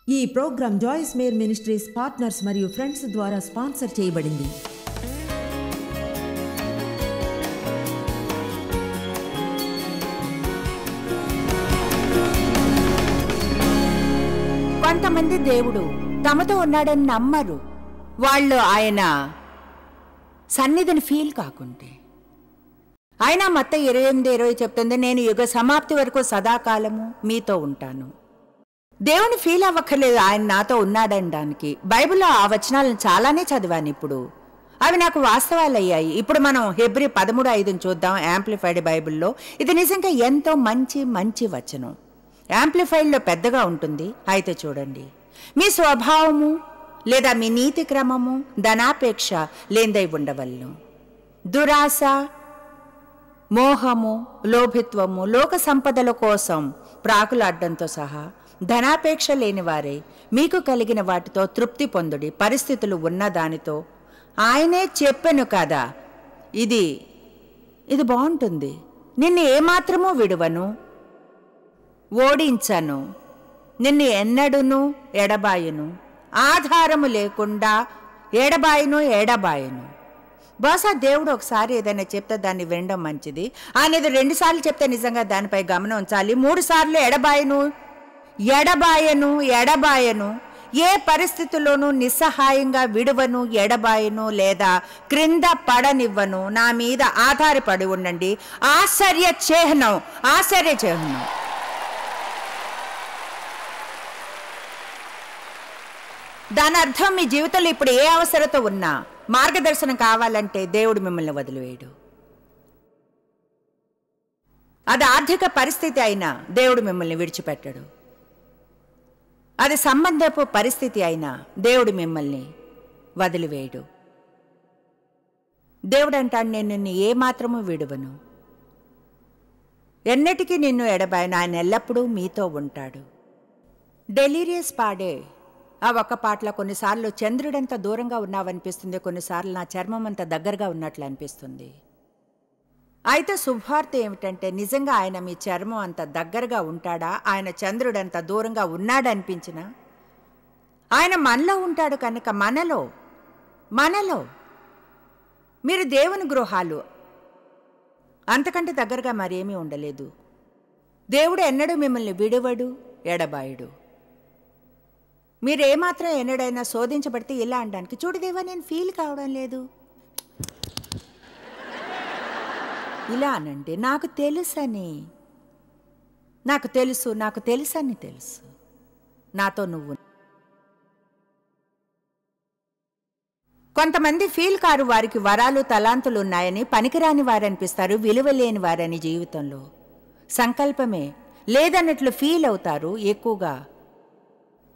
ఈ program Joyce Meyer ministries partners మరియు friends ద్వారా స్పాన్సర్ చేయబడింది. కొంతమంది దేవుడు తమతో ఉన్నాడని నమ్మరు. వాళ్ళు ఆయన సన్నిధిని ఫీల్ కాకుంటే. ఆయన మత్తయి 28:20 చెప్తుంది, నేను యుగ సమాప్తి వరకు సదాకాలము మీతో ఉంటాను. దేవుని ఫీల్ అవ్వక్కర్లేదు ఆయన నాతో ఉన్నాడనడానికి. బైబిల్లో ఆ వచనాలను చాలానే చదివాను. ఇప్పుడు అవి నాకు వాస్తవాలు అయ్యాయి. ఇప్పుడు మనం హెబ్రీ 13:5 చూద్దాం. యాంప్లిఫైడ్ బైబిల్లో ఇది నిజంగా ఎంతో మంచి వచనం. యాంప్లిఫైడ్లో పెద్దగా ఉంటుంది. అయితే చూడండి, మీ స్వభావము లేదా మీ నీతి క్రమము ధనాపేక్ష లేందై ఉండవలను. దురాశ, మోహము, లోభిత్వము, లోక సంపదల కోసం ప్రాకులాడ్డంతో సహా ధనాపేక్ష లేని వారే మీకు కలిగిన వాటితో తృప్తి పొందుడి. పరిస్థితులు ఉన్న దానితో ఆయనే చెప్పెను కదా, ఇది బాగుంటుంది, నిన్ను ఏమాత్రమూ విడువను, ఓడించను, నిన్ను ఎన్నడును ఎడబాయను, ఆధారము లేకుండా ఎడబాయను. బహుశా దేవుడు ఒకసారి ఏదైనా చెప్తే దాన్ని వినడం మంచిది. ఆయన ఇది 2 సార్లు చెప్తే నిజంగా దానిపై గమనం ఉంచాలి. 3 సార్లు ఎడబాయను, ఏ పరిస్థితుల్లోనూ నిస్సహాయంగా విడువను, ఎడబాయను లేదా క్రింద పడనివ్వను, నా మీద ఆధారపడి ఉండండి. ఆశ్చర్య చిహ్నం. దాని అర్థం మీ జీవితంలో ఇప్పుడు ఏ అవసరత ఉన్నా మార్గదర్శనం కావాలంటే దేవుడు మిమ్మల్ని వదిలివేయడు. అది ఆర్థిక పరిస్థితి అయినా దేవుడు మిమ్మల్ని విడిచిపెట్టడు. అది సంబంధపు పరిస్థితి అయినా దేవుడు మిమ్మల్ని వదిలివేయడు. దేవుడు అంటాడు, నేను నిన్ను ఏమాత్రము విడువను, ఎన్నటికీ నిన్ను ఎడబాయను, ఆయన ఎల్లప్పుడూ మీతో ఉంటాడు. డెలీరియస్ పాడే ఆ ఒక్క పాటలో కొన్నిసార్లు చంద్రుడంత దూరంగా ఉన్నావనిపిస్తుంది, కొన్నిసార్లు నా చర్మం అంత దగ్గరగా ఉన్నట్లు అనిపిస్తుంది. అయితే శుభార్త ఏమిటంటే నిజంగా ఆయన మీ చర్మం అంత దగ్గరగా ఉంటాడా, ఆయన చంద్రుడంత దూరంగా ఉన్నాడనిపించినా ఆయన మనలో ఉంటాడు. కనుక మనలో మీరు దేవుని గృహాలు, అంతకంటే దగ్గరగా మరేమీ ఉండలేదు. దేవుడు ఎన్నడూ మిమ్మల్ని విడువడు, ఎడబాయుడు. మీరేమాత్రం ఎన్నడైనా శోధించబడితే ఇలా అనడానికి, చూడు దేవా నేను ఫీల్ కావడం లేదు, ఇలా అనండి. నాకు తెలుసని తెలుసు నాతో నువ్వు. కొంతమంది ఫీల్ కారు, వారికి వరాలు తలాంతులు ఉన్నాయని పనికిరాని వారనిపిస్తారు, విలువ లేని వారని జీవితంలో సంకల్పమే లేదన్నట్లు ఫీల్ అవుతారు. ఎక్కువగా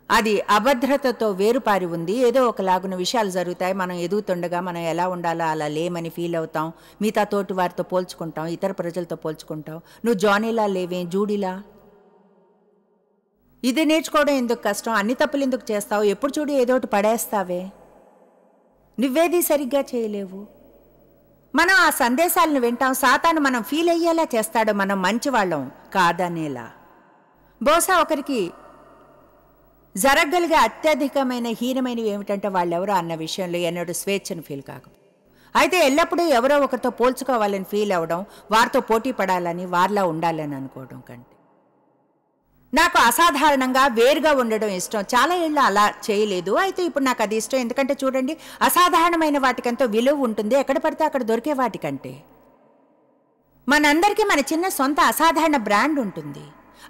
అది అభద్రతతో వేరుపారి ఉంది. ఏదో ఒకలాగున విషయాలు జరుగుతాయి, మనం ఎదుగుతుండగా మనం ఎలా ఉండాలో అలా లేమని ఫీల్ అవుతాం. మిగతా తోటి వారితో పోల్చుకుంటాం, ఇతర ప్రజలతో పోల్చుకుంటాం. నువ్వు జానీలా లేవే, జూడీలా, ఇది నేర్చుకోవడం ఎందుకు కష్టం, అన్ని తప్పులు ఎందుకు చేస్తావు, ఎప్పుడు చూడు ఏదో ఒకటి పడేస్తావే, నువ్వేది సరిగ్గా చేయలేవు. మనం ఆ సందేశాలను వింటాం. సాతాను మనం ఫీల్ అయ్యేలా చేస్తాడు, మనం మంచివాళ్ళం కాదనేలా. బహుశా ఒకరికి జరగగలిగే అత్యధికమైన హీనమైనవి ఏమిటంటే వాళ్ళెవరో అన్న విషయంలో ఎన్నడూ స్వేచ్ఛను ఫీల్ కాక, అయితే ఎల్లప్పుడూ ఎవరో ఒకరితో పోల్చుకోవాలని ఫీల్ అవ్వడం, వారితో పోటీ పడాలని, వారిలా ఉండాలని అనుకోవడం కంటే నాకు అసాధారణంగా వేరుగా ఉండడం ఇష్టం. చాలా ఏళ్ళు అలా చేయలేదు, అయితే ఇప్పుడు నాకు అది ఇష్టం. ఎందుకంటే చూడండి, అసాధారణమైన వాటికంతో విలువ ఉంటుంది ఎక్కడ పడితే అక్కడ దొరికే వాటికంటే. మనందరికీ మన చిన్న సొంత అసాధారణ బ్రాండ్ ఉంటుంది.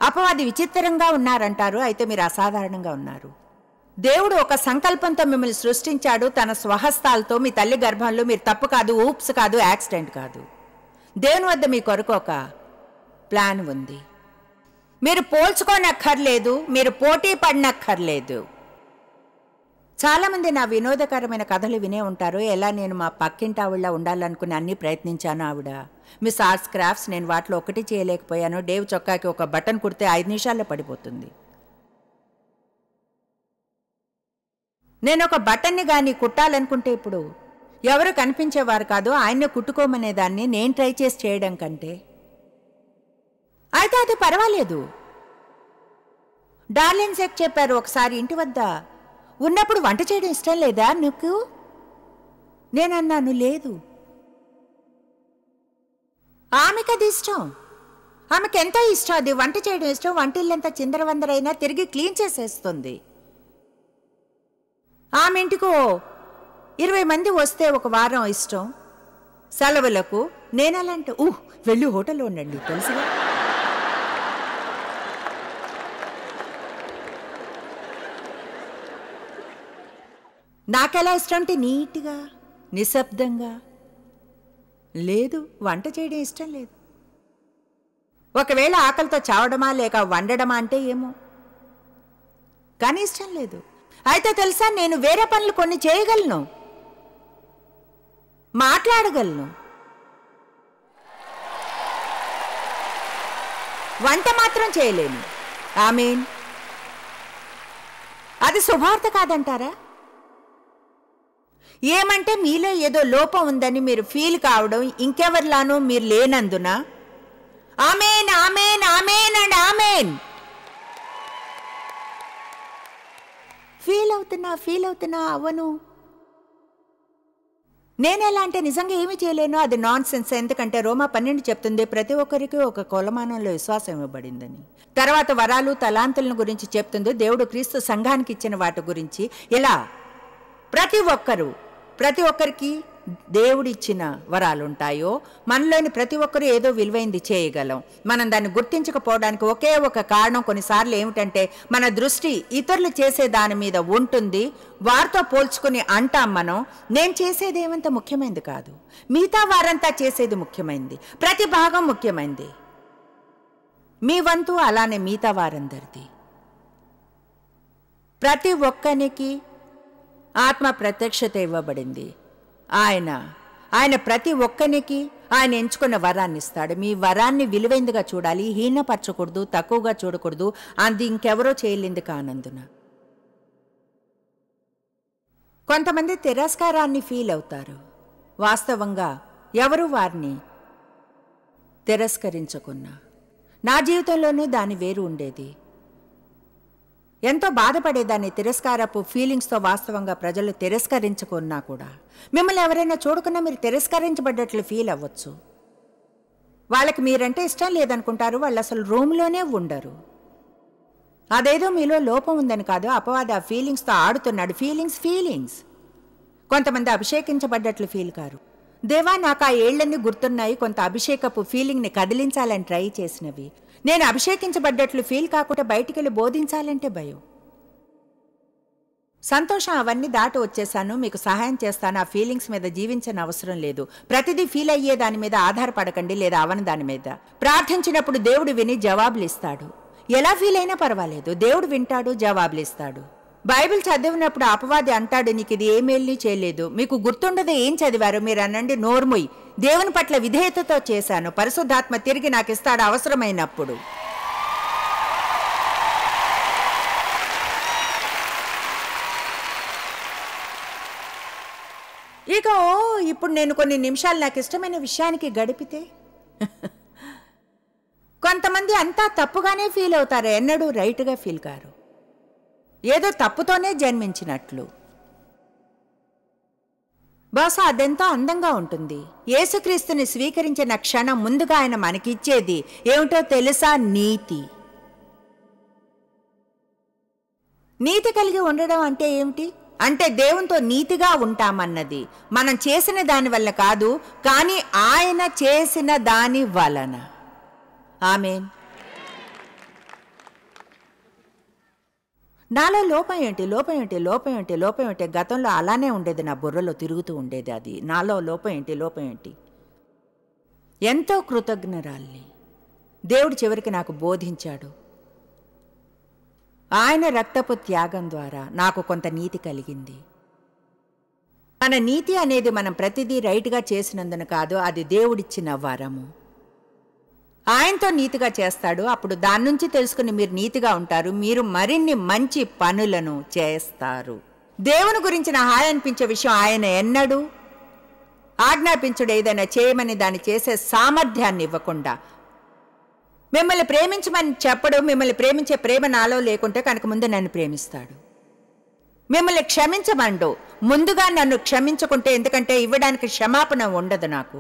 అపవాది విచిత్రంగా ఉన్నారంటారు, అయితే మీరు అసాధారణంగా ఉన్నారు. దేవుడు ఒక సంకల్పంతో మిమ్మల్ని సృష్టించాడు తన స్వహస్తాలతో. మీ తల్లి గర్భంలో మీరు తప్పు కాదు, ఊప్స్ కాదు, యాక్సిడెంట్ కాదు. దేవుని వద్ద మీ కొరకు ఒక ప్లాన్ ఉంది. మీరు పోల్చుకోనక్కర్లేదు, మీరు పోటీ పడినక్కర్లేదు. చాలామంది నా వినోదకరమైన కథలు వినే ఉంటారు. ఎలా నేను మా పక్కింటి ఆవిడ ఉండాలనుకుని అన్నీ ప్రయత్నించాను. ఆవిడ మిస్ ఆర్ట్స్ క్రాఫ్ట్స్, నేను వాటిలో ఒకటి చేయలేకపోయాను. డేవ్ చొక్కాకి ఒక బటన్ కుడితే 5 నిమిషాల్లో పడిపోతుంది. నేను ఒక బటన్ని కానీ కుట్టాలనుకుంటే ఇప్పుడు ఎవరు కనిపించేవారు కాదు, ఆయన్నే కుట్టుకోమనేదాన్ని నేను ట్రై చేసి చేయడం కంటే. అయితే అది పర్వాలేదు. డార్లిన్ సెక్ చెప్పారు ఒకసారి ఇంటి వద్ద ఉన్నప్పుడు వంట చేయడం ఇష్టం లేదా నీకు? నేనన్నాను లేదు. ఆమెకు అది ఇష్టం, ఆమెకు ఎంతో ఇష్టం, అది వంట చేయడం ఇష్టం. వంటిల్లంతా చిందరవందరైనా తిరిగి క్లీన్ చేసేస్తుంది. ఆమె ఇంటికో 20 మంది వస్తే ఒక వారం ఇష్టం సెలవులకు. నేను అలాంటి వెళ్ళి హోటల్లో ఉండండి తెలుసుగా. నాకెలా ఇష్టం అంటే నీట్గా నిశ్శబ్దంగా. లేదు, వంట చేయడం ఇష్టం లేదు. ఒకవేళ ఆకలితో చావడమా లేక వండడమా అంటే ఏమో, కానీ ఇష్టం లేదు. అయితే తెలుసా, నేను వేరే పనులు కొన్ని చేయగలను, మాట్లాడగలను, వంట మాత్రం చేయలేను. ఆమేన్. అది శుభార్త కాదంటారా? ఏమంటే మీలో ఏదో లోపం ఉందని మీరు ఫీల్ కావడం, ఇంకెవరిలానూ మీరు లేనందున. ఆమేన్, ఆమేన్, ఆమేన్ అండ్ ఆమేన్. ఫీల్ అవుతున్నా అవ్వను. నేనెలా అంటే నిజంగా ఏమీ చేయలేను, అది నాన్ సెన్స్. ఎందుకంటే రోమా 12 చెప్తుంది, ప్రతి ఒక్కరికి ఒక కొలమానంలో విశ్వాసం ఇవ్వబడిందని. తర్వాత వరాలు తలాంతులను గురించి చెప్తుంది, దేవుడు క్రీస్తు సంఘానికి ఇచ్చిన వాటి గురించి. ఇలా ప్రతి ఒక్కరికి దేవుడిచ్చిన వరాలు ఉంటాయో, మనలోని ప్రతి ఒక్కరూ ఏదో విలువైంది చేయగలం. మనం దాన్ని గుర్తించకపోవడానికి ఒకే ఒక కారణం కొన్నిసార్లు ఏమిటంటే, మన దృష్టి ఇతరులు చేసే దాని మీద ఉంటుంది. వారితో పోల్చుకుని అంటాం మనం, నేను చేసేది ఏమంత ముఖ్యమైనది కాదు, మిగతా వారంతా చేసేది ముఖ్యమైంది, ప్రతి భాగం ముఖ్యమైంది. మీ వంతు అలానే మిగతా వారందరిది. ప్రతి ఒక్కరికి ఆత్మ ప్రత్యక్షత ఇవ్వబడింది. ఆయన ప్రతి ఒక్కరికి ఆయన ఎంచుకున్న వరాన్ని ఇస్తాడు. మీ వరాన్ని విలువైందిగా చూడాలి, హీనపరచకూడదు, తక్కువగా చూడకూడదు. అది ఇంకెవరో చేయలేంది కానందున. కొంతమంది తిరస్కారాన్ని ఫీల్ అవుతారు. వాస్తవంగా ఎవరు వారిని తిరస్కరించకున్నా, నా జీవితంలోనూ దాని వేరు ఉండేది. ఎంతో బాధపడేదాన్ని తిరస్కారపు ఫీలింగ్స్తో. వాస్తవంగా ప్రజలు తిరస్కరించుకున్నా కూడా, మిమ్మల్ని ఎవరైనా చూడకున్నా మీరు తిరస్కరించబడ్డట్లు ఫీల్ అవ్వచ్చు. వాళ్ళకి మీరంటే ఇష్టం లేదనుకుంటారు, వాళ్ళు అసలు రూమ్లోనే ఉండరు. అదేదో మీలో లోపం ఉందని కాదు, అపవాది ఆ ఫీలింగ్స్తో ఆడుతున్నాడు. ఫీలింగ్స్. కొంతమంది అభిషేకించబడ్డట్లు ఫీల్ కారు. దేవా, నాకు ఆ ఏళ్లన్నీ గుర్తున్నాయి, కొంత అభిషేకపు ఫీలింగ్ని కదిలించాలని ట్రై చేసినవి. నేను అభిషేకించబడ్డట్లు ఫీల్ కాకుండా బయటికి వెళ్ళి బోధించాలంటే భయం. సంతోషం, అవన్నీ దాటి వచ్చేసాను, మీకు సహాయం చేస్తాను. ఆ ఫీలింగ్స్ మీద జీవించని అవసరం లేదు. ప్రతిదీ ఫీల్ అయ్యే దాని మీద ఆధారపడకండి, లేదా అవని దాని మీద. ప్రార్థించినప్పుడు దేవుడు విని జవాబులు ఇస్తాడు. ఎలా ఫీల్ అయినా పర్వాలేదు, దేవుడు వింటాడు, జవాబులు ఇస్తాడు. బైబిల్ చదివినప్పుడు అపవాది అంటాడు, నీకు ఇది ఏమేల్ని చేయలేదు, మీకు గుర్తుండదు ఏం చదివారు, మీరు అనండి, నోర్ముయ్, దేవుని పట్ల విధేయతతో చేశాను, పరిశుద్ధాత్మ తిరిగి నాకు ఇస్తాడు అవసరమైనప్పుడు. ఇక ఇప్పుడు నేను కొన్ని నిమిషాలు నాకు ఇష్టమైన విషయానికి గడిపితే, కొంతమంది అంతా తప్పుగానే ఫీల్ అవుతారు, ఎన్నడూ రైట్గా ఫీల్ కారు, ఏదో తప్పుతోనే జన్మించినట్లు. బహుశా అదెంతో అందంగా ఉంటుంది. యేసుక్రీస్తుని స్వీకరించిన క్షణం ముందుగా ఆయన మనకిచ్చేది ఏమిటో తెలుసా? నీతి కలిగి ఉండడం అంటే ఏమిటి? అంటే దేవునితో నీతిగా ఉంటామన్నది. మనం చేసిన దాని వల్ల కాదు, కానీ ఆయన చేసిన దాని వలన. ఆమేన్. నాలో లోపం ఏంటి? గతంలో అలానే ఉండేది, నా బుర్రలో తిరుగుతూ ఉండేది. అది నాలో లోపం ఏంటి? ఎంతో కృతజ్ఞరాల్ని దేవుడు చివరికి నాకు బోధించాడు. ఆయన రక్తపు త్యాగం ద్వారా నాకు కొంత నీతి కలిగింది. మన నీతి అనేది మనం ప్రతిదీ రైట్గా చేసినందున కాదు, అది దేవుడిచ్చిన వరము. ఆయనతో నీతిగా చేస్తాడు. అప్పుడు దాని నుంచి తెలుసుకుని మీరు నీతిగా ఉంటారు, మీరు మరిన్ని మంచి పనులను చేస్తారు. దేవుని గురించిన హాయి అనిపించే విషయం ఆయన ఎన్నడూ ఆజ్ఞాపించుడు ఏదైనా చేయమని దాన్ని చేసే సామర్థ్యాన్ని ఇవ్వకుండా మిమ్మల్ని ప్రేమించమని చెప్పడు. మిమ్మల్ని ప్రేమించే ప్రేమ నాలో లేకుంటే కనుక ముందు నన్ను ప్రేమిస్తాడు. మిమ్మల్ని క్షమించమండు, ముందుగా నన్ను క్షమించుకుంటే, ఎందుకంటే ఇవ్వడానికి క్షమాపణ ఉండదు నాకు.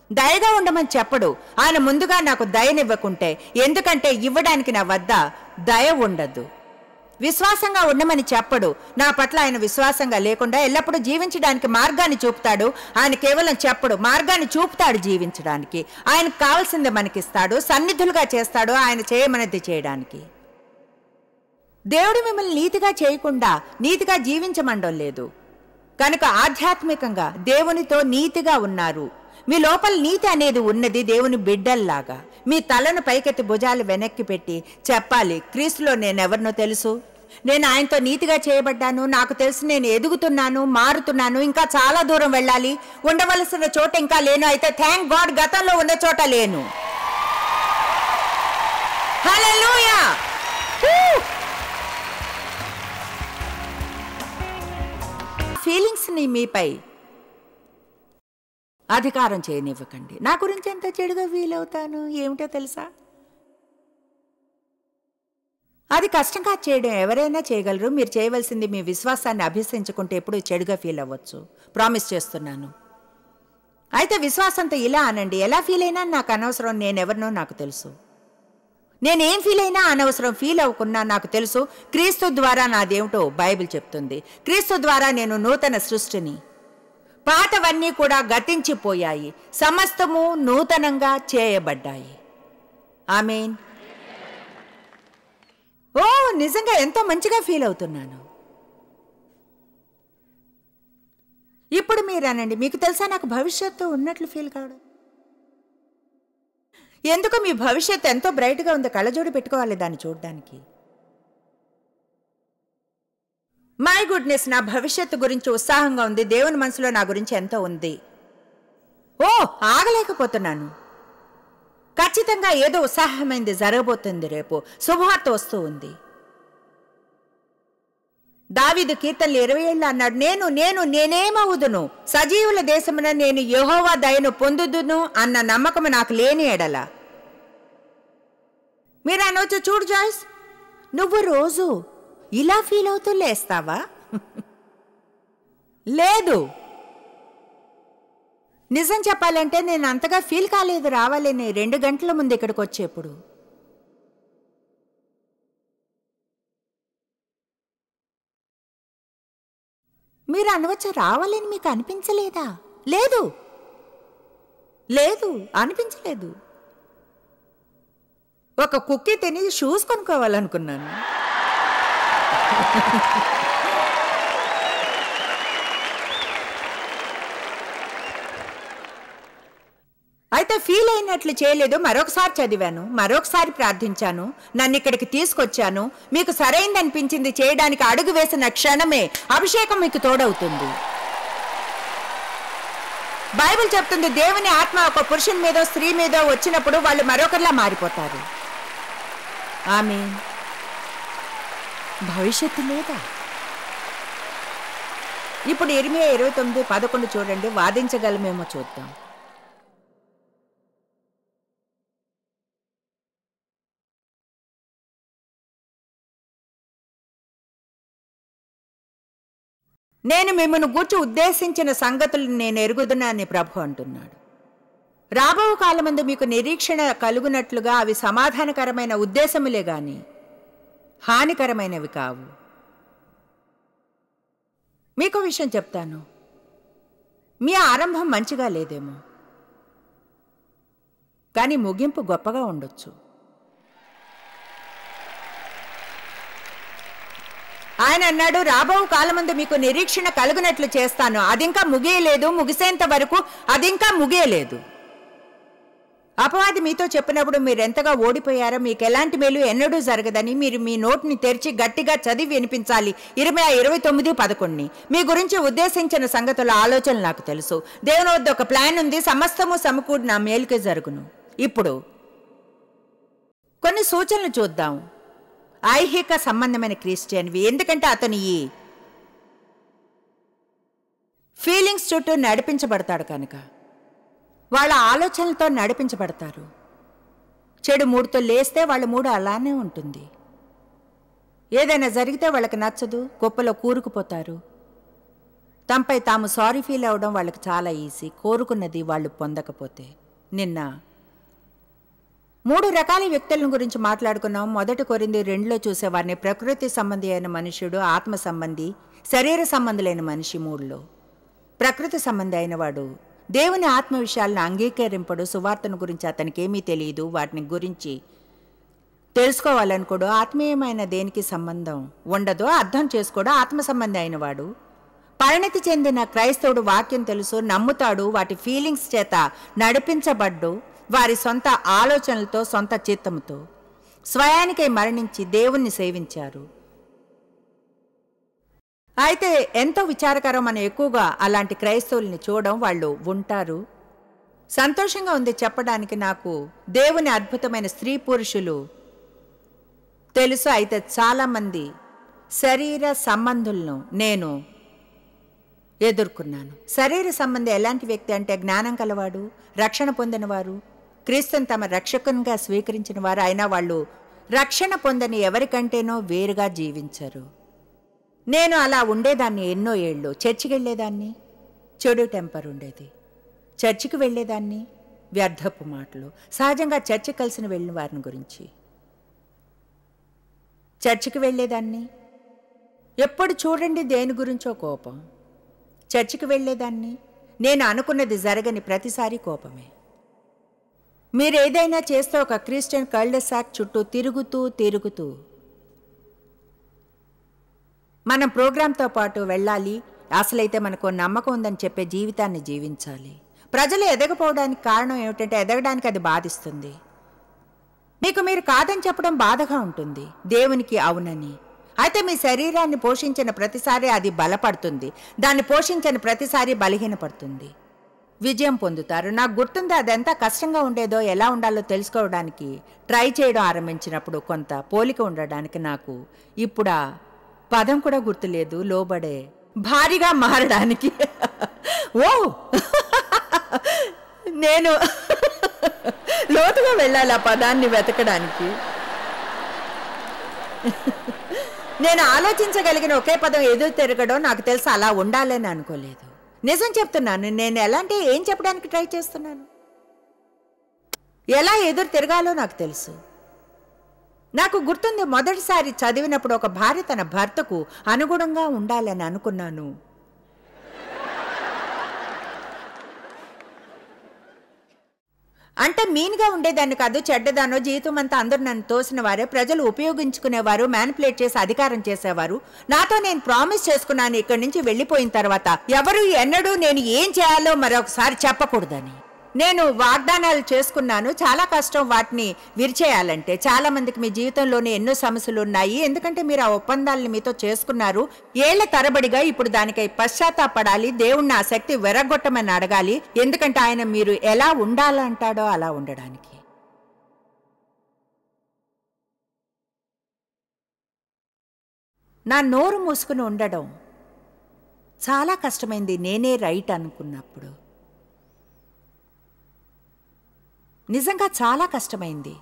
దయగా ఉండమని చెప్పడు, ఆయన ముందుగా నాకు దయనివ్వకుంటే, ఎందుకంటే ఇవ్వడానికి నా వద్ద దయ ఉండదు. విశ్వాసంగా ఉండమని చెప్పడు, నా పట్ల ఆయన విశ్వాసంగా లేకుండా ఎల్లప్పుడూ జీవించడానికి మార్గాన్ని చూపుతాడు. ఆయన కేవలం చెప్పడు, మార్గాన్ని చూపుతాడు జీవించడానికి. ఆయనకు కావాల్సింది మనకిస్తాడు, సన్నిధులుగా చేస్తాడు ఆయన చేయమన్నది చేయడానికి. దేవుడు మిమ్మల్ని నీతిగా చేయకుండా నీతిగా జీవించమండం లేదు. కనుక ఆధ్యాత్మికంగా దేవునితో నీతిగా ఉన్నారు. మీ లోపల నీతి అనేది ఉన్నది. దేవుని బిడ్డల్లాగా మీ తలను పైకెత్తి భుజాలు వెనక్కి పెట్టి చెప్పాలి, క్రీస్తులో నేనెవరినో తెలుసు, నేను ఆయనతో నీతిగా చేయబడ్డాను, నాకు తెలుసు, నేను ఎదుగుతున్నాను, మారుతున్నాను, ఇంకా చాలా దూరం వెళ్ళాలి, ఉండవలసిన చోట ఇంకా లేను. అయితే థ్యాంక్ గాడ్ గతంలో ఉన్న చోట లేను. హల్లెలూయా. ఫీలింగ్స్ని మీపై అధికారం చేయనివ్వకండి. నా గురించి ఎంత చెడుగా ఫీల్ అవుతాను ఏమిటో తెలుసా? అది కష్టంగా చేయడం ఎవరైనా చేయగలరు. మీరు చేయవలసింది మీ విశ్వాసాన్ని అభ్యసించుకుంటే ఎప్పుడు చెడుగా ఫీల్ అవ్వచ్చు, ప్రామిస్ చేస్తున్నాను. అయితే విశ్వాసంతో ఇలా అనండి, ఎలా ఫీల్ అయినా నాకు అనవసరం, నేనెవరినో నాకు తెలుసు. నేనేం ఫీల్ అయినా అనవసరం, ఫీల్ అవ్వకున్నా నాకు తెలుసు క్రీస్తు ద్వారా నాదేమిటో బైబిల్ చెప్తుంది. క్రీస్తు ద్వారా నేను నూతన సృష్టిని, పాతవన్నీ కూడా గతించిపోయాయి, సమస్తము నూతనంగా చేయబడ్డాయి. ఆమేన్. ఓ నిజంగా ఎంతో మంచిగా ఫీల్ అవుతున్నాను. ఇప్పుడు మీరు అనండి, మీకు తెలుసా నాకు భవిష్యత్తు ఉన్నట్లు ఫీల్ కావడం? ఎందుకు? మీ భవిష్యత్తు ఎంతో బ్రైట్గా ఉంది, కళ్ళజోడు పెట్టుకోవాలి దాన్ని చూడడానికి. మై గుడ్నెస్, నా భవిష్యత్తు గురించి ఉత్సాహంగా ఉంది. దేవుని మనసులో నా గురించి ఎంతో ఉంది. ఓ ఆగలేకపోతున్నాను. ఖచ్చితంగా ఏదో ఉత్సాహమైంది జరగబోతుంది. రేపు శుభవార్త వస్తూ ఉంది. దావీదు కీర్తనలు 20 అన్నాడు, నేనేమవుదును, సజీవుల దేశమున నేను యెహోవా దయను పొందుదును అన్న నమ్మకము నాకు లేని ఎడల. మీరు అనవచ్చు, చూడు జాయ్స్, నువ్వు రోజు ఇలా ఫీల్ అవుతూ లేస్తావా? లేదు, నిజం చెప్పాలంటే నేను అంతగా ఫీల్ కాలేదు రావాలని 2 గంటల ముందు ఇక్కడికి వచ్చేప్పుడు. మీరు అనవచ్చు, రావాలని మీకు అనిపించలేదా? లేదు లేదు అనిపించలేదు. ఒక కుక్కీ తిని షూస్ కొనుక్కోవాలనుకున్నాను. అయితే ఫీల్ అయినట్లు చేయలేదు. మరొకసారి చదివాను, మరొకసారి ప్రార్థించాను, నన్ను ఇక్కడికి తీసుకొచ్చాను. మీకు సరైంది అనిపించింది చేయడానికి అడుగు వేసిన క్షణమే అభిషేకం మీకు తోడవుతుంది. బైబిల్ చెప్తుంది, దేవుని ఆత్మ ఒక పురుషుని మీదో స్త్రీ మీదో వచ్చినప్పుడు వాళ్ళు మరొకరిలా మారిపోతారు. ఆమేన్. భవిష్యత్తు లేదా? ఇప్పుడు ఇర్మియా 29:11 చూడండి, వాదించగలమేమో చూద్దాం. నేను మిమ్మల్ని గూర్చి ఉద్దేశించిన సంగతులు నేను ఎరుగుదునని ప్రభు అంటున్నాడు. రాబో కాలమందు మీకు నిరీక్షణ కలుగునట్లుగా అవి సమాధానకరమైన ఉద్దేశములే గాని హానికరమైనవి కావు. మీకు విషయం చెప్తాను, మీ ఆరంభం మంచిగా లేదేమో, కానీ ముగింపు గొప్పగా ఉండొచ్చు. ఆయన అన్నాడు, రాబో కాలమందు మీకు నిరీక్షణ కలుగునట్లు చేస్తాను. అదింకా ముగియలేదు, ముగిసేంత వరకు అదింకా ముగియలేదు. అపవాది మీతో చెప్పినప్పుడు మీరెంతగా ఓడిపోయారో, మీకు ఎలాంటి మేలు ఎన్నడూ జరగదని మీరు మీ నోటిని తెరిచి గట్టిగా చదివి వినిపించాలి. ఇర్మియా 29:11. మీ గురించి ఉద్దేశించిన సంగతుల ఆలోచనలు నాకు తెలుసు. దేవుని వద్ద ఒక ప్లాన్ ఉంది, సమస్తము సమకూడి నా మేలుకే జరుగును. ఇప్పుడు కొన్ని సూచనలు చూద్దాం. ఐహిక సంబంధమైన క్రిస్టియన్వి, ఎందుకంటే అతని ఈ ఫీలింగ్స్ చుట్టూ నడిపించబడతాడు కనుక. వాళ్ళ ఆలోచనలతో నడిపించబడతారు. చెడు మూడుతో లేస్తే వాళ్ళ మూడు అలానే ఉంటుంది. ఏదైనా జరిగితే వాళ్ళకి నచ్చదు, కుప్పలో కూరుకుపోతారు. తమపై తాము సారీ ఫీల్ అవ్వడం వాళ్ళకి చాలా ఈజీ, కోరుకున్నది వాళ్ళు పొందకపోతే. నిన్న 3 రకాల వ్యక్తుల గురించి మాట్లాడుకున్నాం. 1 కొరింథీ 2లో చూసేవారిని ప్రకృతి సంబంధి అయిన మనుష్యుడు, ఆత్మ సంబంధి, శరీర సంబంధులైన మనిషి. 3లో ప్రకృతి సంబంధి అయినవాడు దేవుని ఆత్మ విషయాలను అంగీకరింపడు, సువార్తను గురించి అతనికి ఏమీ తెలియదు, వాటిని గురించి తెలుసుకోవాలనుకోడు, ఆత్మీయమైన దేనికి సంబంధం ఉండదో అర్థం చేసుకోడు. ఆత్మ సంబంధి అయినవాడు పరిణతి చెందిన క్రైస్తవుడు వాక్యం తెలుసు, నమ్ముతాడు, వాటి ఫీలింగ్స్ చేత నడిపించబడ్డు, వారి సొంత ఆలోచనలతో సొంత చిత్తంతో స్వయానికై మరణించి దేవుణ్ణి సేవించారు. అయితే ఎంతో విచారకరం, మనం ఎక్కువగా అలాంటి క్రైస్తవుల్ని చూడడం. వాళ్ళు ఉంటారు. సంతోషంగా ఉంది చెప్పడానికి, నాకు దేవుని అద్భుతమైన స్త్రీ పురుషులు తెలుసు. అయితే చాలామంది శరీర సంబంధులను నేను ఎదుర్కొన్నాను. శరీర సంబంధి ఎలాంటి వ్యక్తి అంటే జ్ఞానం కలవాడు, రక్షణ పొందినవారు, క్రీస్తుని తమ రక్షకునిగా స్వీకరించిన వారు, అయినా వాళ్ళు రక్షణ పొందని ఎవరికంటేనో వేరుగా జీవించరు. నేను అలా ఉండేదాన్ని ఎన్నో ఏళ్ళు. చర్చికి వెళ్ళేదాన్ని, చెడు టెంపర్ ఉండేది. చర్చికి వెళ్ళేదాన్ని, వ్యర్థపు మాటలు. సహజంగా చర్చికి కలిసిన వెళ్ళిన వారిని గురించి చర్చికి వెళ్ళేదాన్ని. ఎప్పుడు చూడండి దేని గురించో కోపం. చర్చికి వెళ్ళేదాన్ని, నేను అనుకున్నది జరగని ప్రతిసారి కోపమే. మీరు ఏదైనా చేస్తే ఒక క్రిస్టియన్ కల్డెసాక్ చుట్టూ తిరుగుతూ మనం ప్రోగ్రాంతో పాటు వెళ్ళాలి. అసలైతే మనకు నమ్మకం ఉందని చెప్పే జీవితాన్ని జీవించాలి. ప్రజలు ఎదగపోవడానికి కారణం ఏమిటంటే ఎదగడానికి అది బాధిస్తుంది. మీకు మీరు కాదని చెప్పడం బాధగా ఉంటుంది, దేవునికి అవునని. అయితే మీ శరీరాన్ని పోషించిన ప్రతిసారి అది బలపడుతుంది, దాన్ని పోషించిన ప్రతిసారి బలహీనపడుతుంది. విజయం పొందుతారు. నాకు గుర్తుంది అదెంత కష్టంగా ఉండేదో, ఎలా ఉండాలో తెలుసుకోవడానికి ట్రై చేయడం ఆరంభించినప్పుడు కొంత పోలిక ఉండడానికి. నాకు ఇప్పుడు పదం కూడా గుర్తులేదు, లోబడే భారీగా మారడానికి. ఓ నేను లోతుగా వెళ్ళాలి ఆ పదాన్ని వెతకడానికి. నేను ఆలోచించగలిగిన ఒకే పదం ఎదురు తిరగడం. నాకు తెలుసు అలా ఉండాలని అనుకోలేదు. నిజం చెప్తున్నాను. నేను ఎలాంటి ఏం చెప్పడానికి ట్రై చేస్తున్నాను, ఎలా ఎదురు తిరగాలో నాకు తెలుసు. నాకు గుర్తుంది, మొదటిసారి చదివినప్పుడు ఒక భార్య తన భర్తకు అనుగుణంగా ఉండాలని అనుకున్నాను. అంటే మీన్గా ఉండేదాన్ని కాదు, చెడ్డదానో. జీవితం అంతా అందరూ నన్ను తోసిన వారే, ప్రజలు ఉపయోగించుకునేవారు, మ్యానిపులేట్ చేసి అధికారం చేసేవారు. నాతో నేను ప్రామిస్ చేసుకున్నాను, ఇక్కడి నుంచి వెళ్ళిపోయిన తర్వాత ఎవరు ఎన్నడూ నేను ఏం చేయాలో మరొకసారి చెప్పకూడదని. నేను వాగ్దానాలు చేసుకున్నాను. చాలా కష్టం వాటిని విరిచేయాలంటే. చాలా మందికి మీ జీవితంలోనే ఎన్నో సమస్యలు ఉన్నాయి, ఎందుకంటే మీరు ఆ ఒప్పందాలని మీతో చేసుకున్నారు ఏళ్ల తరబడిగా. ఇప్పుడు దానికై పశ్చాత్తాపడాలి, దేవుణ్ణి ఆ శక్తి వెరగొట్టమని అడగాలి, ఎందుకంటే ఆయన మీరు ఎలా ఉండాలంటాడో అలా ఉండడానికి. నా నోరు మూసుకుని ఉండడం చాలా కష్టమైంది. నేనే రైట్ అనుకున్నప్పుడు నిజంగా చాలా కష్టమైంది.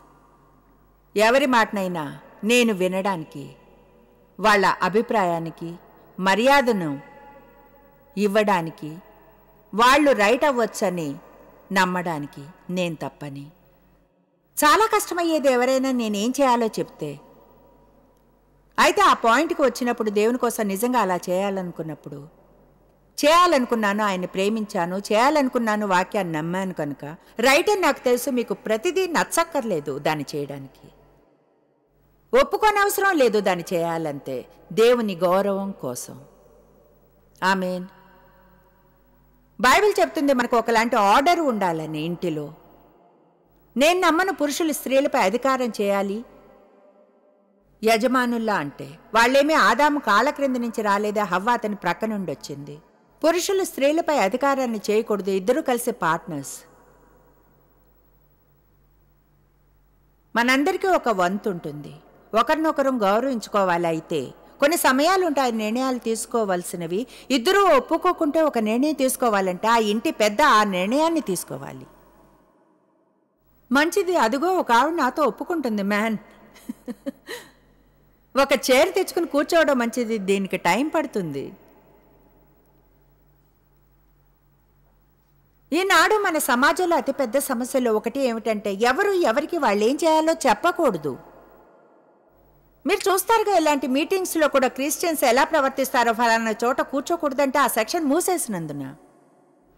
ఎవరి మాటనైనా నేను వినడానికి, వాళ్ళ అభిప్రాయానికి మర్యాదను ఇవ్వడానికి, వాళ్ళు రైట్ అవ్వచ్చని నమ్మడానికి నేను తప్పని. చాలా కష్టమయ్యేది ఎవరైనా నేనేం చేయాలో చెప్తే. అయితే ఆ పాయింట్కి వచ్చినప్పుడు, దేవుని కోసం నిజంగా అలా చేయాలనుకున్నప్పుడు చేయాలనుకున్నాను, ఆయన్ని ప్రేమించాను, చేయాలనుకున్నాను, వాక్యాన్ని నమ్మాను కనుక రైట్ అని నాకు తెలుసు. మీకు ప్రతిదీ నచ్చక్కర్లేదు దాన్ని చేయడానికి, ఒప్పుకోనవసరం లేదు దాన్ని చేయాలంతే, దేవుని గౌరవం కోసం. ఆమేన్. బైబిల్ చెప్తుంది మనకు ఒకలాంటి ఆర్డర్ ఉండాలని ఇంటిలో. నేను నమ్మను పురుషులు స్త్రీలపై అధికారం చేయాలి యజమానుల్లా. అంటే వాళ్ళేమీ ఆదాము కాళ్ళ క్రింద నుంచి రాలేదా, హవ్వ అతని ప్రక్క నుండి వచ్చింది. పురుషులు స్త్రీలపై అధికారాన్ని చేయకూడదు, ఇద్దరు కలిసి పార్ట్నర్స్. మనందరికీ ఒక వంతు ఉంటుంది, ఒకరినొకరు గౌరవించుకోవాలి. అయితే కొన్ని సమయాలు ఉంటాయి నిర్ణయాలు తీసుకోవాల్సినవి. ఇద్దరూ ఒప్పుకోకుంటే ఒక నిర్ణయం తీసుకోవాలంటే ఆ ఇంటి పెద్ద ఆ నిర్ణయాన్ని తీసుకోవాలి. మంచిది, అదిగో ఒక ఆవిడ నాతో ఒప్పుకుంటుంది. మ్యాన్, ఒక చైర్ తెచ్చుకుని కూర్చోవడం మంచిది, దీనికి టైం పడుతుంది. ఈనాడు మన సమాజంలో అతిపెద్ద సమస్యలో ఒకటి ఏమిటంటే ఎవరు ఎవరికి వాళ్ళు ఏం చేయాలో చెప్పకూడదు. మీరు చూస్తారుగా, ఇలాంటి మీటింగ్స్లో కూడా క్రిస్టియన్స్ ఎలా ప్రవర్తిస్తారో, ఫలానా చోట కూర్చోకూడదంటే ఆ సెక్షన్ మూసేసినందున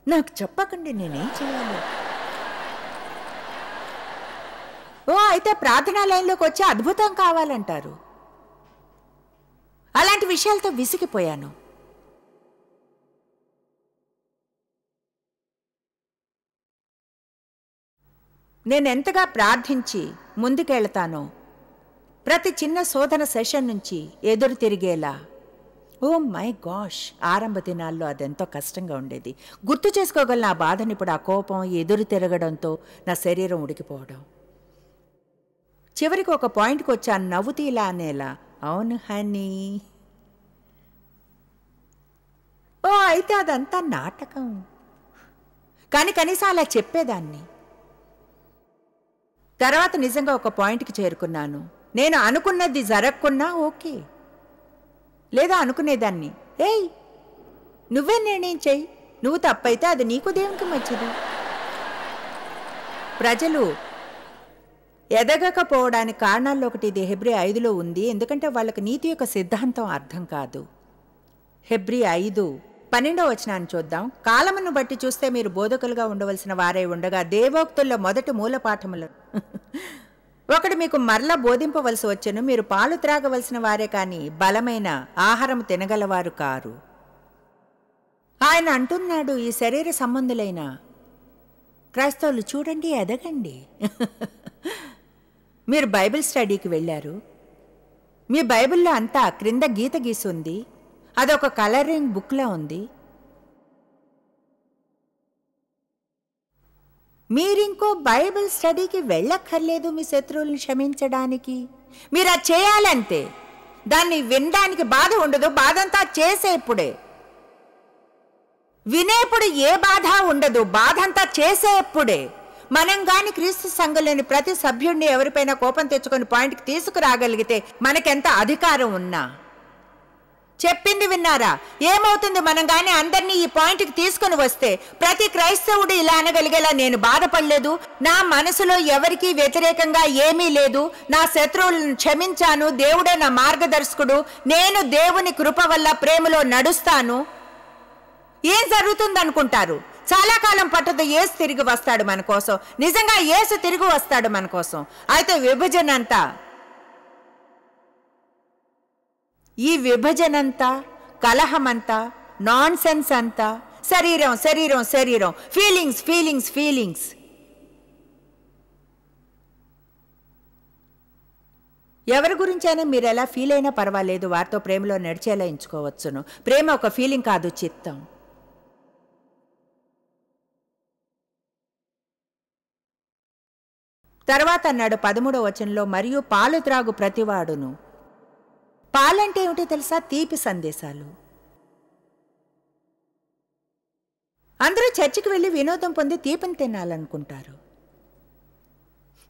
నాకు చెప్పకండి నేనేం చేయాలి. ఓ అయితే ప్రార్థనా లైన్లోకి వచ్చి అద్భుతం కావాలంటారు. అలాంటి విషయాలతో విసిగిపోయాను. నేనెంతగా ప్రార్థించి ముందుకెళ్తానో ప్రతి చిన్న శోధన సెషన్ నుంచి ఎదురు తిరిగేలా. ఓ మై గాష్, ఆరంభ దినాల్లో అదెంతో కష్టంగా ఉండేది. గుర్తు చేసుకోగలను ఆ బాధని ఇప్పుడు. ఆ కోపం ఎదురు తిరగడంతో నా శరీరం ఉడికిపోవడం. చివరికి ఒక పాయింట్కి వచ్చాను, నవ్వుతీ ఇలా అనేలా, అవును హనీ. ఓ అయితే అదంతా నాటకం, కానీ కనీసం అలా చెప్పేదాన్ని. తర్వాత నిజంగా ఒక పాయింట్కి చేరుకున్నాను. నేను అనుకున్నది జరగకున్నా ఓకే, లేదా అనుకునేదాన్ని, ఏయ్ నువ్వే నిర్ణయం చెయ్యి, నువ్వు తప్పైతే అది నీకు దేవునికి మంచిది. ప్రజలు ఎదగకపోవడానికి కారణాల్లో ఒకటి ఇది హెబ్రీ 5లో ఉంది. ఎందుకంటే వాళ్ళకి నీతి యొక్క సిద్ధాంతం అర్థం కాదు. హెబ్రీ 5:12 చూద్దాం. కాలమును బట్టి చూస్తే మీరు బోధకులుగా ఉండవలసిన వారై ఉండగా దేవోక్తుల్లో మొదటి మూలపాఠములు ఒకడు మీకు మరలా బోధింపవలసి వచ్చెను. మీరు పాలు త్రాగవలసిన వారే కాని బలమైన ఆహారం తినగలవారు కారు. ఆయన అంటున్నాడు, ఈ శరీర సంబంధులైన క్రైస్తవులు చూడండి, ఎదగండి. మీరు బైబిల్ స్టడీకి వెళ్ళారు, మీ బైబిల్లో అంతా క్రింద గీత గీసుంది, అదొక కలరింగ్ బుక్లా ఉంది. మీరింకో బైబిల్ స్టడీకి వెళ్ళక్కర్లేదు మీ శత్రువులను క్షమించడానికి. మీరు అది చేయాలంతే. దాన్ని వినడానికి బాధ ఉండదు, బాధంతా చేసేప్పుడే. వినేప్పుడు ఏ బాధ ఉండదు, బాధంతా చేసేప్పుడే. మనం గాని క్రీస్తు సంఘంలోని ప్రతి సభ్యుడిని ఎవరిపైన కోపం తెచ్చుకొని పాయింట్కి తీసుకురాగలిగితే మనకెంత అధికారం ఉన్నా. చెప్పింది విన్నారా? ఏమవుతుంది మనం గాని అందరినీ ఈ పాయింట్కి తీసుకుని వస్తే? ప్రతి క్రైస్తవుడు ఇలా అనగలిగేలా, నేను బాధపడలేదు, నా మనసులో ఎవరికీ వ్యతిరేకంగా ఏమీ లేదు, నా శత్రువులను క్షమించాను, దేవుడే నా మార్గదర్శకుడు, నేను దేవుని కృప వల్ల ప్రేమలో నడుస్తాను. ఏం జరుగుతుంది అనుకుంటారు? చాలా కాలం పట్టదు, యేసు తిరిగి వస్తాడు మన కోసం. నిజంగా యేసు తిరిగి వస్తాడు మన కోసం. అయితే విభజనంతా, ఈ విభజనంతా, కలహమంతా, నాన్ సెన్స్ అంతా, శరీరం శరీరం శరీరం, ఫీలింగ్స్ ఫీలింగ్స్ ఫీలింగ్స్. ఎవరి గురించైనా మీరు ఎలా ఫీల్ అయినా పర్వాలేదు, వారితో ప్రేమలో నడిచేలా ఎంచుకోవచ్చును. ప్రేమ ఒక ఫీలింగ్ కాదు, చిత్తం. తర్వాత అన్నాడు 13వ వచనంలో, మరియు పాలు త్రాగు ప్రతివాడును. పాలంటే ఏమిటో తెలుసా? తీపి సందేశాలు. అందరూ చర్చికి వెళ్ళి వినోదం పొంది తీపిని తినాలనుకుంటారు.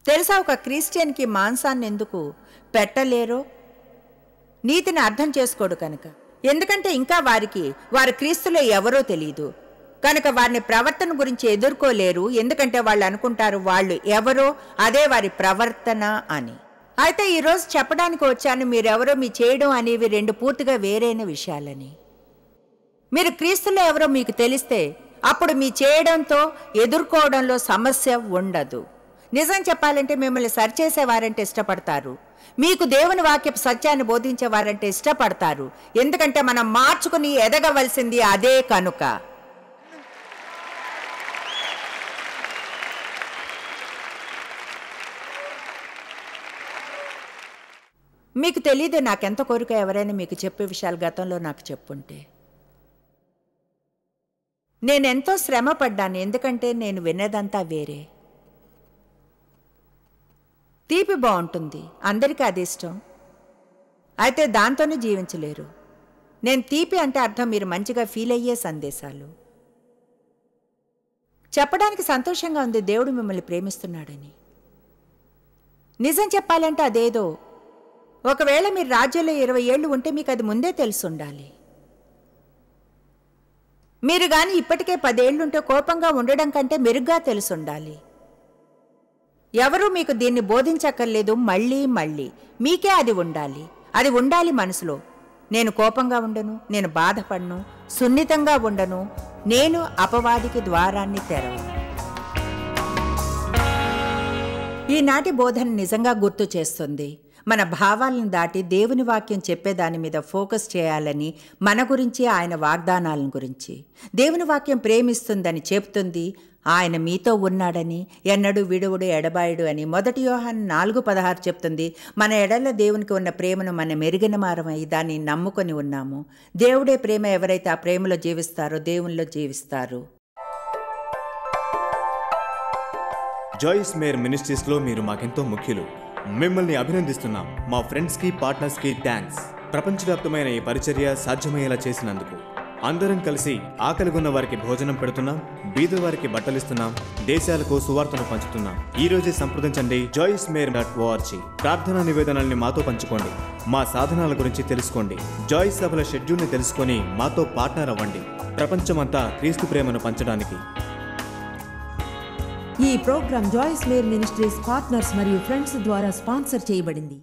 తెలుసా, ఒక క్రిస్టియన్కి మాంసాన్ని ఎందుకు పెట్టలేరో? నీతిని అర్థం చేసుకోడు కనుక. ఎందుకంటే ఇంకా వారు క్రీస్తులో ఎవరో తెలియదు కనుక వారిని ప్రవర్తన గురించి ఎదుర్కోలేరు. ఎందుకంటే వాళ్ళు అనుకుంటారు వాళ్ళు ఎవరో అదే వారి ప్రవర్తన అని. అయితే ఈరోజు చెప్పడానికి వచ్చాను, మీరెవరో మీ చేయడం అనేవి రెండు పూర్తిగా వేరైన విషయాలని. మీరు క్రీస్తులో ఎవరో మీకు తెలిస్తే అప్పుడు మీ చేయడంతో ఎదుర్కోవడంలో సమస్య ఉండదు. నిజం చెప్పాలంటే మిమ్మల్ని సరిచేసేవారంటే ఇష్టపడతారు, మీకు దేవుని వాక్యపు సత్యాన్ని బోధించేవారంటే ఇష్టపడతారు. ఎందుకంటే మనం మార్చుకుని ఎదగవలసింది అదే కనుక. మీకు తెలీదు నాకెంత కోరిక ఎవరైనా మీకు చెప్పే విషయాలు గతంలో నాకు చెప్పుంటే. నేనెంతో శ్రమ పడ్డాను, ఎందుకంటే నేను వినేదంతా వేరే. తీపి బాగుంటుంది, అందరికీ అది ఇష్టం, అయితే దాంతోనే జీవించలేరు. నేను తీపి అంటే అర్థం మీరు మంచిగా ఫీల్ అయ్యే సందేశాలు. చెప్పడానికి సంతోషంగా ఉంది దేవుడు మిమ్మల్ని ప్రేమిస్తున్నాడని. నిజం చెప్పాలంటే అదేదో, ఒకవేళ మీరు రాజ్యంలో 20 ఏళ్ళు ఉంటే మీకు అది ముందే తెలుసుండాలి. మీరు గాని ఇప్పటికే 10 ఏళ్లుంటే కోపంగా ఉండడం కంటే మెరుగ్గా తెలుసుండాలి. ఎవరూ మీకు దీన్ని బోధించక్కర్లేదు. మళ్ళీ మళ్ళీ మీకే అది ఉండాలి. అది ఉండాలి మనసులో. నేను కోపంగా ఉండను, నేను బాధపడను, సున్నితంగా ఉండను, నేను అపవాదికి ద్వారాన్ని తెరవను. ఈనాటి బోధన నిజంగా గుర్తు చేస్తుంది. మన భావాలను దాటి దేవుని వాక్యం చెప్పేదాని మీద ఫోకస్ చేయాలని, మన గురించి, ఆయన వాగ్దానాలను గురించి. దేవుని వాక్యం ప్రేమిస్తుందని చెప్తుంది, ఆయన మీతో ఉన్నాడని, ఎన్నడూ విడువుడు ఎడబాయుడు అని. 1 యోహాను 4:16 చెప్తుంది. మన ఎడల దేవునికి ఉన్న ప్రేమను మనం మెరుగిన మారమై దాన్ని నమ్ముకొని ఉన్నాము. దేవుడే ప్రేమ. ఎవరైతే ఆ ప్రేమలో జీవిస్తారో దేవునిలో జీవిస్తారు. జాయిస్ మేర్ మినిస్ట్రీస్లో మీరు మాకెంతో ముఖ్యులు. మిమ్మల్ని అభినందిస్తున్నాం. మా ఫ్రెండ్స్కి, పార్ట్నర్స్కి థ్యాంక్స్. ప్రపంచవ్యాప్తమైన ఈ పరిచర్య సాధ్యమయ్యేలా చేసినందుకు. అందరం కలిసి ఆకలిగొన్న వారికి భోజనం పెడుతున్నాం, బీద వారికి బట్టలిస్తున్నాం, దేశాలకు సువార్తను పంచుతున్నాం. ఈ రోజే సంప్రదించండి joycemeir.org. ప్రార్థనా నివేదనల్ని మాతో పంచుకోండి. మా సాధనాల గురించి తెలుసుకోండి. జాయిస్ సభల షెడ్యూల్ని తెలుసుకొని మాతో పార్ట్నర్ అవ్వండి. ప్రపంచమంతా క్రీస్తు ప్రేమను పంచడానికి. ఈ program Joyce Meyer ministries partners మరియు ఫ్రెండ్స్ ద్వారా స్పాన్సర్ చేయబడింది.